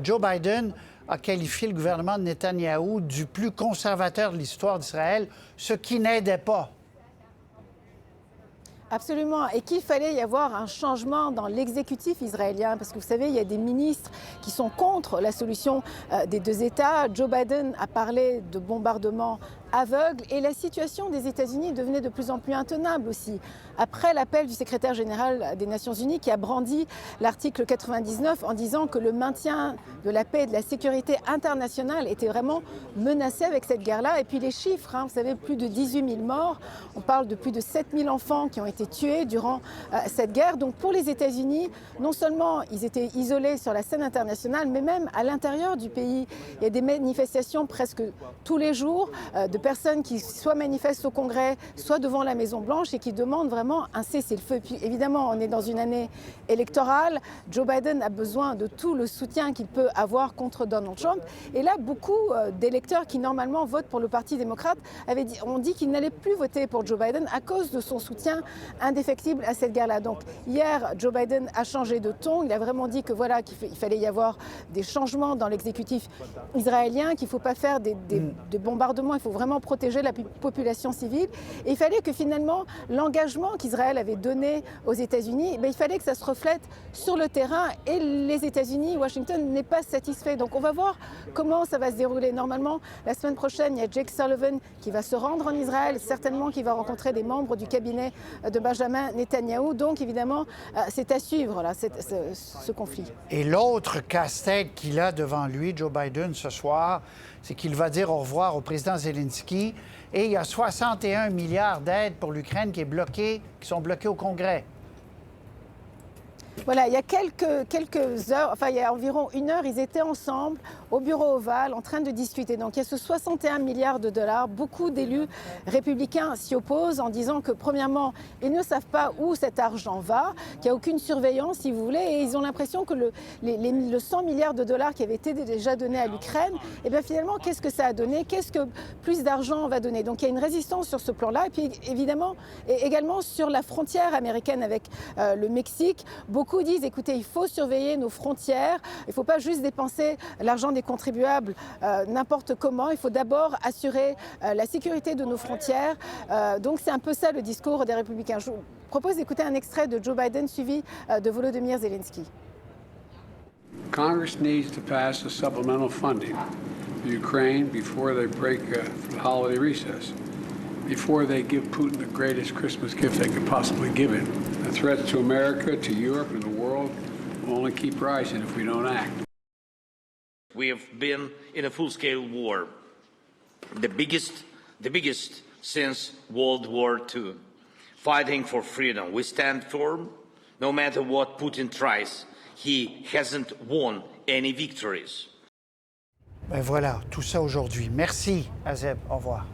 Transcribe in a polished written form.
Joe Biden a qualifié le gouvernement de Netanyahou du plus conservateur de l'histoire d'Israël, ce qui n'aidait pas. Absolument, et qu'il fallait y avoir un changement dans l'exécutif israélien, parce que vous savez, il y a des ministres qui sont contre la solution des deux États. Joe Biden a parlé de bombardements aveugles et la situation des États-Unis devenait de plus en plus intenable aussi. Après l'appel du secrétaire général des Nations Unies qui a brandi l'article 99 en disant que le maintien de la paix et de la sécurité internationale était vraiment menacé avec cette guerre-là. Et puis les chiffres, vous savez, plus de 18 000 morts, on parle de plus de 7 000 enfants qui ont été tués durant cette guerre. Donc pour les États-Unis, non seulement ils étaient isolés sur la scène internationale, mais même à l'intérieur du pays. Il y a des manifestations presque tous les jours de personnes qui soit manifestent au Congrès, soit devant la Maison-Blanche et qui demandent vraiment un cessez-le-feu. Puis évidemment, on est dans une année électorale. Joe Biden a besoin de tout le soutien qu'il peut avoir contre Donald Trump. Et là, beaucoup d'électeurs qui normalement votent pour le Parti démocrate ont dit qu'ils n'allaient plus voter pour Joe Biden à cause de son soutien indéfectible à cette guerre-là. Donc hier, Joe Biden a changé de ton. Il a vraiment dit que voilà, qu'il fallait y avoir des changements dans l'exécutif israélien, qu'il ne faut pas faire des bombardements, il faut vraiment protéger la population civile. Et il fallait que finalement, l'engagement qu'Israël avait donné aux États-Unis, il fallait que ça se reflète sur le terrain. Et les États-Unis, Washington, n'est pas satisfait. Donc on va voir comment ça va se dérouler. Normalement, la semaine prochaine, il y a Jake Sullivan qui va se rendre en Israël, certainement qui va rencontrer des membres du cabinet de Benjamin Netanyahou. Donc évidemment, c'est à suivre là, ce conflit. Et l'autre casse-tête qu'il a devant lui, Joe Biden, ce soir, c'est qu'il va dire au revoir au président Zelensky. Et il y a 61 milliards d'aides pour l'Ukraine qui sont bloquées au Congrès. Voilà, il y a quelques heures, enfin il y a environ une heure, ils étaient ensemble au bureau ovale en train de discuter. Donc il y a ce 61 milliards de dollars. Beaucoup d'élus républicains s'y opposent en disant que premièrement, ils ne savent pas où cet argent va, qu'il n'y a aucune surveillance si vous voulez, et ils ont l'impression que le 100 milliards de dollars qui avaient été déjà donnés à l'Ukraine, et bien finalement, qu'est-ce que ça a donné? Qu'est-ce que plus d'argent va donner? Donc il y a une résistance sur ce plan-là, et puis évidemment, et également sur la frontière américaine avec le Mexique. Beaucoup disent, écoutez, il faut surveiller nos frontières, il ne faut pas juste dépenser l'argent des contribuables n'importe comment, il faut d'abord assurer la sécurité de nos frontières. Donc c'est un peu ça le discours des républicains. Je vous propose d'écouter un extrait de Joe Biden suivi de Volodymyr Zelensky. Congress needs to pass a supplemental funding for Ukraine before they break for the holiday recess, before they give Putin the greatest Christmas gift they could possibly give him. The threats to America, to Europe, and the world will only keep rising if we don't act. We have been in a full-scale war, the biggest since World War II, fighting for freedom. We stand firm, no matter what Putin tries. He hasn't won any victories. Ben voilà, tout ça aujourd'hui. Merci, Azeb. Au revoir.